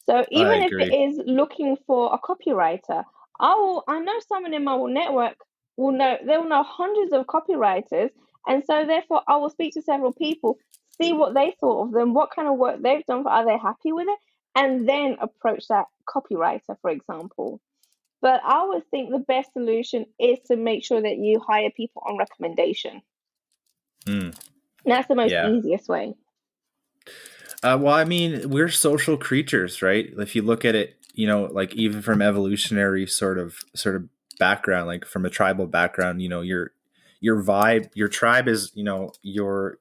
Speaker 2: So
Speaker 3: I
Speaker 2: even if it
Speaker 3: agree.
Speaker 2: is looking for a copywriter, I know someone in my network will know, they'll know hundreds of copywriters. And so therefore I will speak to several people, see what they thought of them, what kind of work they've done, are they happy with it? And then approach that copywriter, for example. But I always think the best solution is to make sure that you hire people on recommendation.
Speaker 3: Mm,
Speaker 2: That's the most
Speaker 3: yeah.
Speaker 2: easiest way.
Speaker 3: Well, I mean, we're social creatures, right? If you look at it, like even from evolutionary sort of background, like from a tribal background, your vibe, your tribe is, your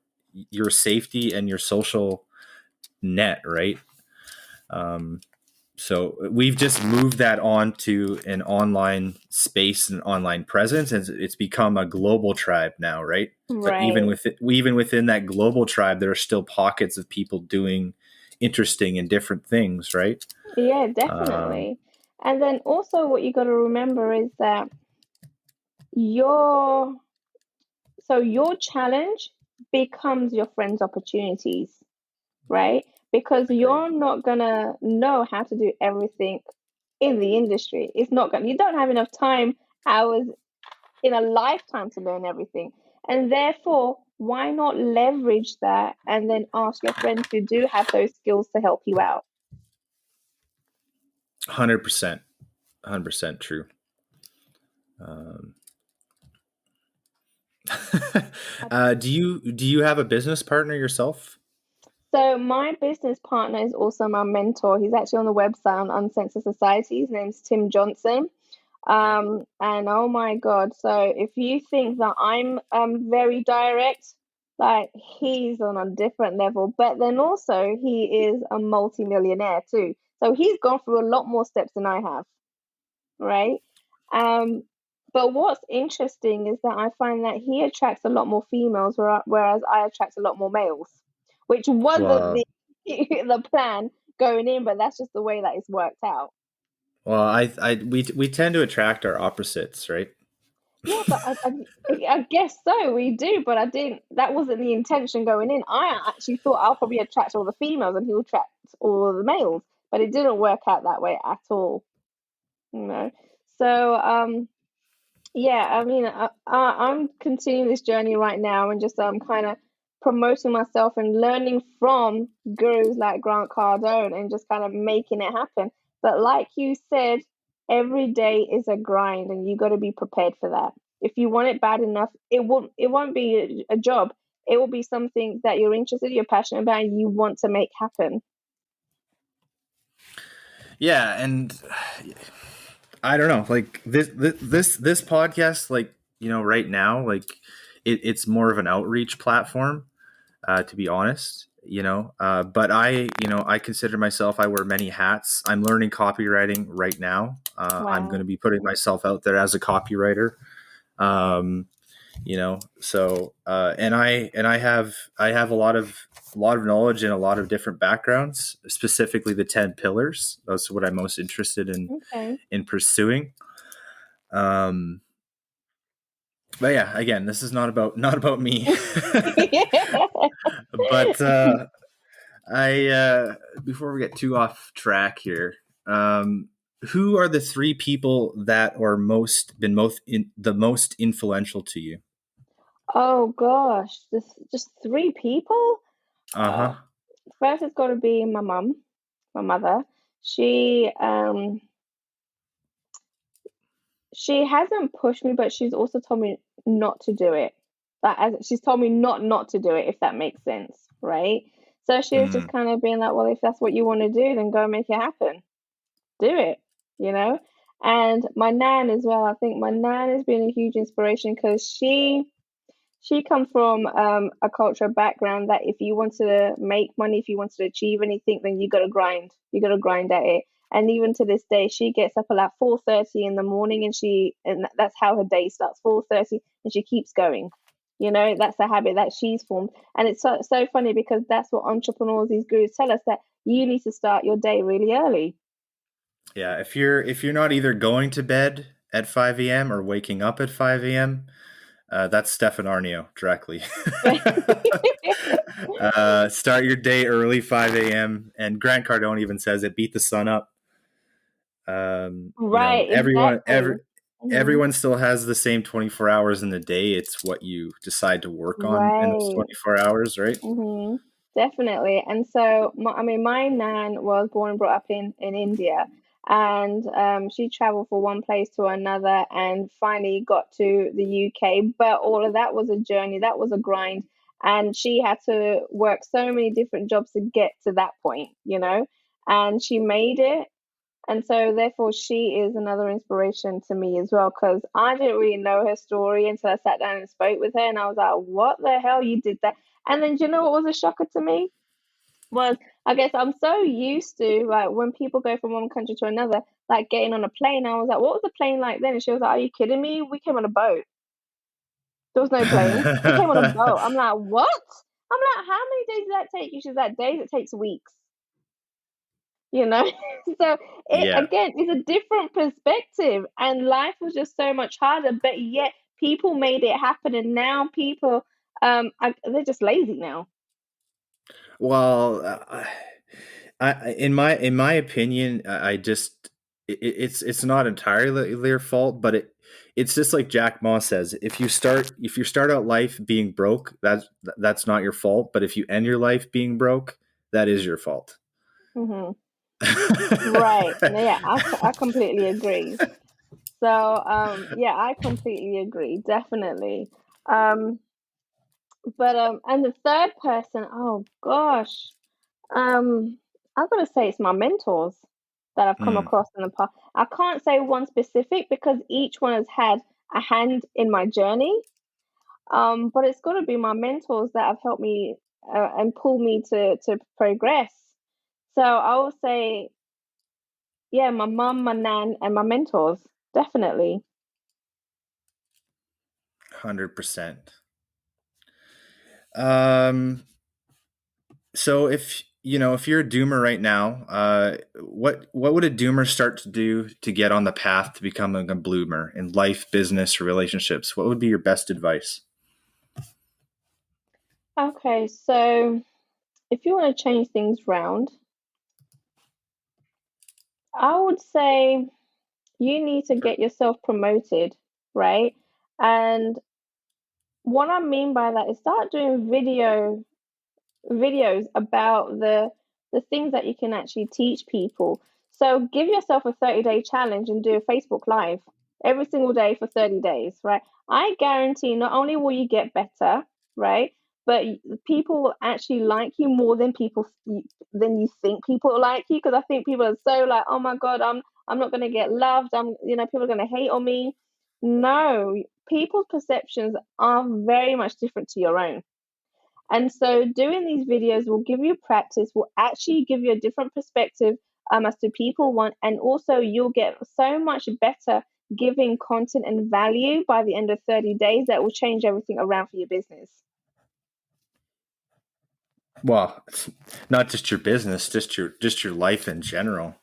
Speaker 3: safety and your social net, right? Um, so we've just moved that on to an online space and online presence, and it's become a global tribe now, right? But
Speaker 2: Right.
Speaker 3: even within that global tribe, there are still pockets of people doing interesting and different things, right?
Speaker 2: Yeah,
Speaker 3: Um,
Speaker 2: definitely. And then also what you got to remember is that your your challenge becomes your friend's opportunities, right? Because
Speaker 3: Agreed.
Speaker 2: you're not gonna know how to do everything in the industry. It's not gonna, you don't have enough time, hours in a lifetime to learn everything. And therefore, why not leverage that and then ask your friends who do have those skills to help you out?
Speaker 3: 100%, 100% true. Um, do you have a business partner yourself?
Speaker 2: So my business partner is also my mentor. He's actually on the website on Uncensored Society. His name's Tim Johnson.
Speaker 3: Okay.
Speaker 2: And oh my God, so if you think that I'm very direct, like he's on a different level, but then also he is a multi-millionaire too. So he's gone through a lot more steps than I have, right? Um, but what's interesting is that I find that he attracts a lot more females, whereas I attract a lot more males, which wasn't
Speaker 3: Well,
Speaker 2: the plan going in, but that's just the way that it's worked out.
Speaker 3: we tend to attract our opposites, right?
Speaker 2: Yeah, but I guess so. We do, but I didn't. That wasn't the intention going in. I actually thought I'll probably attract all the females and he'll attract all of the males, but it didn't work out that way at all. You know. So yeah, I mean, I'm continuing this journey right now and just kind of promoting myself and learning from gurus like Grant Cardone and just kind of making it happen. But like you said, every day is a grind, and you got to be prepared for that. If you want it bad enough, it won't be a job. It will be something that you're interested, you're passionate about, and you want to make happen.
Speaker 3: Yeah, and I don't know, like this podcast, like right now, like it's more of an outreach platform, to be honest. But I consider myself, I wear many hats. I'm learning copywriting right now. I'm going
Speaker 2: Wow.
Speaker 3: to be putting myself out there as a copywriter. Um, so and I have a lot of knowledge in a lot of different backgrounds, specifically the 10 pillars. That's what I'm most interested
Speaker 2: Okay.
Speaker 3: in pursuing. um but yeah, again, this is not about me. But I before we get too off track here, um who are the three people that are the most influential to you?
Speaker 2: Oh gosh, just three people. Uh,
Speaker 3: Uh-huh.
Speaker 2: First, it's got to be my mum, my mother. She um she hasn't pushed me, but she's also told me not to do it. Like, as she's told me not to do it, if that makes sense, right? So she was just
Speaker 3: Mm.
Speaker 2: kind of being like, well, if that's what you want to do, then go and make it happen. Do it, you know? And my nan as well. I think my nan has been a huge inspiration because she comes from a cultural background that if you want to make money, if you want to achieve anything, then you got to grind. You got to grind at it. And even to this day, she gets up at like 4:30 in the morning, and that's how her day starts, 4:30, and she keeps going. You know, that's a habit that she's formed, and it's so funny because that's what entrepreneurs, these gurus, tell us, that you need to start your day really early.
Speaker 3: Yeah, if you're not either going to bed at 5 a.m. or waking up at 5 a.m., that's Stefan Arnio directly. Start your day early, 5 a.m. And Grant Cardone even says it, beat the sun up.
Speaker 2: Right, exactly. Hmm.
Speaker 3: Everyone still has the same 24 hours in the day. It's what you decide to work on in those
Speaker 2: Right.
Speaker 3: 24 hours, right?
Speaker 2: Hmm. Definitely. And so, my nan was born and brought up in India, and she traveled from one place to another, and finally got to the UK. But all of that was a journey. That was a grind, and she had to work so many different jobs to get to that point, you know. And she made it, and so, therefore, she is another inspiration to me as well, because I didn't really know her story until I sat down and spoke with her, and I was like, "What the hell, you did that?" And then, do you know what was a shocker to me? Was, I guess I'm so used to, like, when people go from one country to another, like getting on a plane. I was like, "What was the plane like then?" And she was like, "Are you kidding me? We came on a boat. There was no plane. We came on a boat." I'm like, "What?" I'm like, "How many days did that take you?" She's like, "Days, it takes weeks." You know. So it
Speaker 3: Yeah.
Speaker 2: again is a different perspective, and life was just so much harder, but yet people made it happen, and now people they're just lazy now.
Speaker 3: Well, in my opinion, I just it's not entirely their fault, but it's just like Jack Ma says: if you start out life being broke, that's not your fault. But if you end your life being broke, that is your fault.
Speaker 2: Hmm. Right. Yeah, I completely agree. So yeah, I completely agree, definitely. um but and the third person, oh gosh, I'm gonna say it's my mentors that I've come
Speaker 3: Mm,
Speaker 2: across in the past. I can't say one specific because each one has had a hand in my journey. But it's got to be my mentors that have helped me and pull me to progress. So I will say, yeah, my mum, my nan, and my mentors, definitely.
Speaker 3: 100%. Um, so if you're a doomer right now, what would a doomer start to do to get on the path to becoming a bloomer in life, business, or relationships? What would be your best advice?
Speaker 2: Okay, so if you want to change things round, I would say you need to get yourself promoted, right? And what I mean by that is start doing videos about the things that you can actually teach people. So give yourself a 30-day challenge and do a Facebook Live every single day for 30 days, right? I guarantee not only will you get better, right? But people will actually like you more than you think people will like you, because I think people are so like, "Oh my God, I'm not going to get loved. People are going to hate on me." No, people's perceptions are very much different to your own. And so doing these videos will give you practice, will actually give you a different perspective as to people want, and also you'll get so much better giving content and value by the end of 30 days that will change everything around for your business.
Speaker 3: Well, it's not just your business, just your life in general.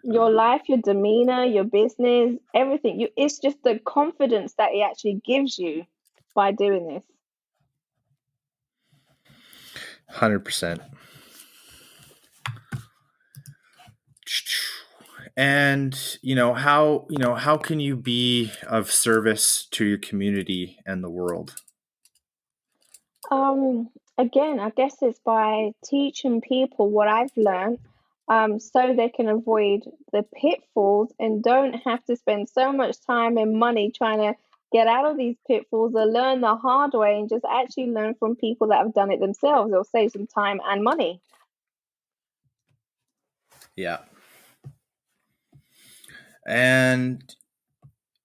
Speaker 2: Your life, your demeanor, your business, everything. It's just the confidence that it actually gives you by doing this.
Speaker 3: 100%. And how can you be of service to your community and the world?
Speaker 2: Again, I guess it's by teaching people what I've learned, so they can avoid the pitfalls and don't have to spend so much time and money trying to get out of these pitfalls or learn the hard way and just actually learn from people that have done it themselves. It'll save some time and money.
Speaker 3: Yeah. And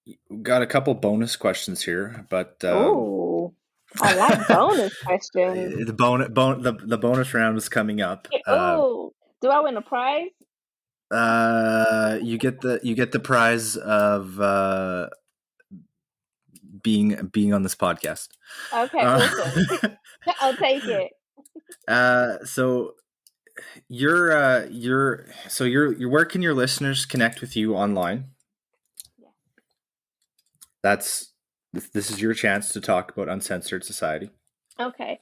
Speaker 3: we've got a couple bonus questions here, but
Speaker 2: Oh, I like bonus questions.
Speaker 3: the bonus round is coming up.
Speaker 2: Oh, do I win a prize?
Speaker 3: You get the prize of being on this podcast.
Speaker 2: Okay, awesome. I'll take it.
Speaker 3: So where can your listeners connect with you online?
Speaker 2: Yeah.
Speaker 3: This is your chance to talk about Uncensored Society.
Speaker 2: Okay.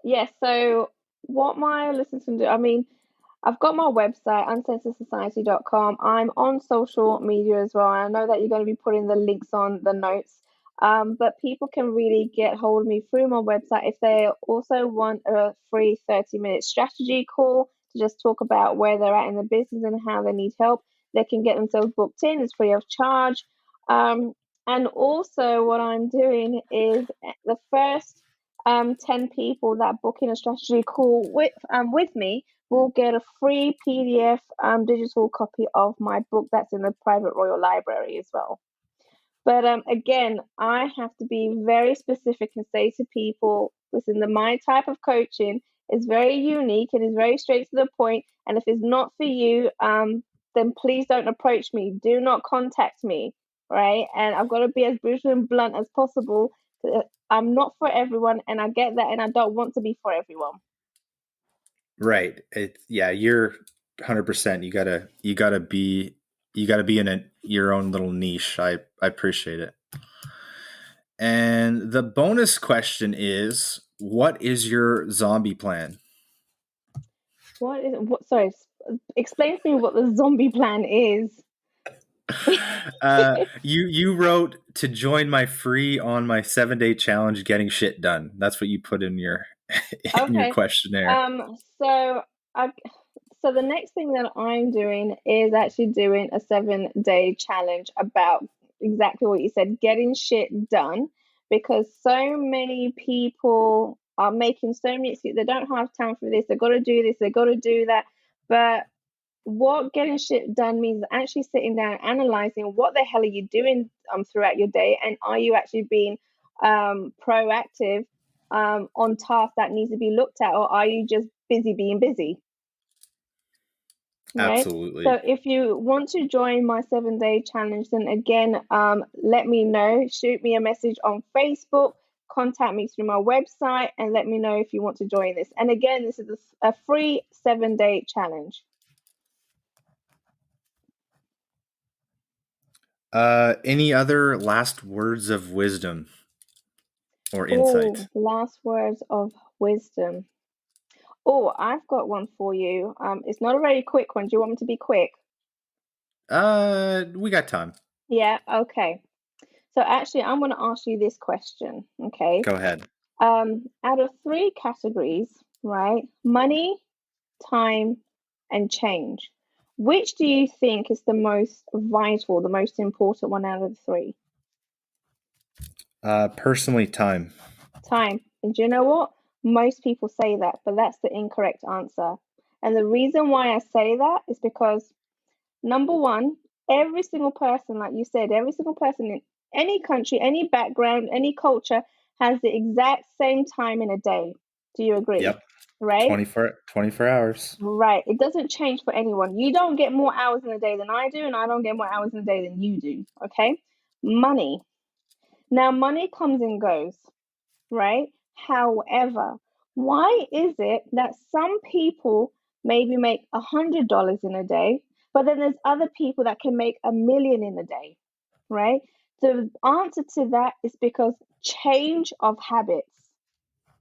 Speaker 2: Yes, so what my listeners can do, I've got my website, uncensoredsociety.com. I'm on social media as well. I know that you're going to be putting the links on the notes. But people can really get hold of me through my website if they also want a free 30-minute strategy call to just talk about where they're at in the business and how they need help. They can get themselves booked in. It's free of charge. And also what I'm doing is the first 10 people that book in a strategy call with me will get a free PDF digital copy of my book that's in the private Royal Library as well. But again, I have to be very specific and say to people, listen, my type of coaching is very unique and is very straight to the point. And if it's not for you, then please don't approach me. Do not contact me, right? And I've got to be as brutal and blunt as possible. I'm not for everyone, and I get that, and I don't want to be for everyone.
Speaker 3: Right. You're 100%. You gotta be in your own little niche. I appreciate it. And the bonus question is, what is your zombie plan?
Speaker 2: Sorry, explain to me what the zombie plan is.
Speaker 3: You wrote to join my 7-day challenge getting shit done. That's what you put in your in your questionnaire.
Speaker 2: So the next thing that I'm doing is actually doing a 7-day challenge about exactly what you said, getting shit done, because so many people are making so many excuses. They don't have time for this. They've got to do this. They've got to do that. But what getting shit done means is actually sitting down, analyzing what the hell are you doing throughout your day, and are you actually being proactive on tasks that needs to be looked at, or are you just busy being busy? Right?
Speaker 3: Absolutely.
Speaker 2: So if you want to join my 7-day challenge, then again, let me know. Shoot me a message on Facebook, contact me through my website, and let me know if you want to join this. And again, this is a free 7-day challenge.
Speaker 3: Any other last words of wisdom or insight?
Speaker 2: Last words of wisdom. Oh, I've got one for you. It's not a very quick one. Do you want me to be quick?
Speaker 3: We got time.
Speaker 2: Yeah, okay. So actually, I'm going to ask you this question, okay?
Speaker 3: Go ahead.
Speaker 2: Out of 3 categories, right? Money, time, and change. Which do you think is the most vital, the most important one out of the 3?
Speaker 3: Personally, time.
Speaker 2: Time. And do you know what? Most people say that, but that's the incorrect answer. And the reason why I say that is because, number one, every single person, like you said, every single person in any country, any background, any culture has the exact same time in a day. Do you agree?
Speaker 3: Yep.
Speaker 2: Right?
Speaker 3: 24 hours.
Speaker 2: Right. It doesn't change for anyone. You don't get more hours in a day than I do, and I don't get more hours in a day than you do. Okay? Money. Now, money comes and goes, right? However, why is it that some people maybe make $100 in a day, but then there's other people that can make $1 million in a day, right? The answer to that is because change of habits.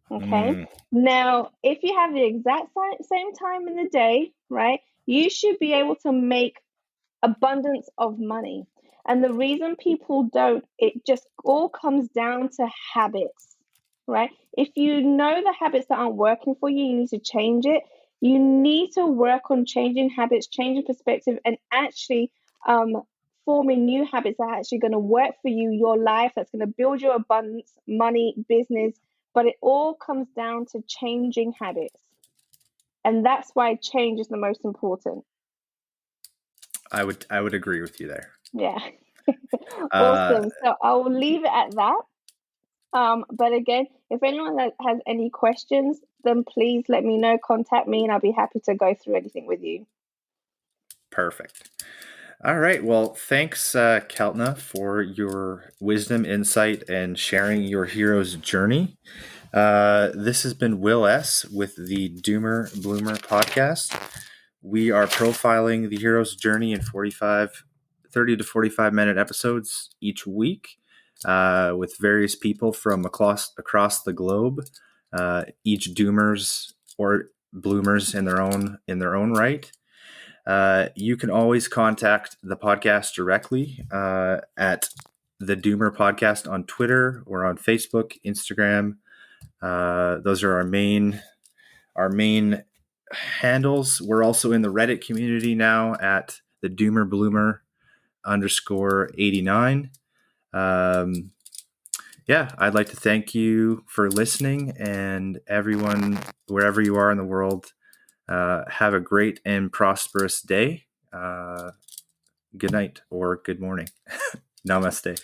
Speaker 2: Okay. Now, if you have the exact same time in the day, right, You should be able to make abundance of money. And the reason people don't, it just all comes down to habits, right? If you know the habits that aren't working for you, you need to change it. You need to work on changing habits, changing perspective, and actually forming new habits that are actually going to work for you, your life, that's going to build your abundance, money, business. But it all comes down to changing habits. And that's why change is the most important.
Speaker 3: I would agree with you there.
Speaker 2: Yeah. Awesome. So I'll leave it at that. But again, if anyone has any questions, then please let me know, contact me, and I'll be happy to go through anything with you.
Speaker 3: Perfect. All right. Well, thanks, Kalpna, for your wisdom, insight, and sharing your hero's journey. This has been Will S. with the Doomer Bloomer podcast. We are profiling the hero's journey in 30 to 45 minute episodes each week with various people from across the globe, each doomers or bloomers in their own right. You can always contact the podcast directly at the Doomer Podcast on Twitter or on Facebook, Instagram. Those are our main handles. We're also in the Reddit community now at the Doomer Bloomer _89. I'd like to thank you for listening, and everyone, wherever you are in the world, have a great and prosperous day. Good night or good morning. Namaste.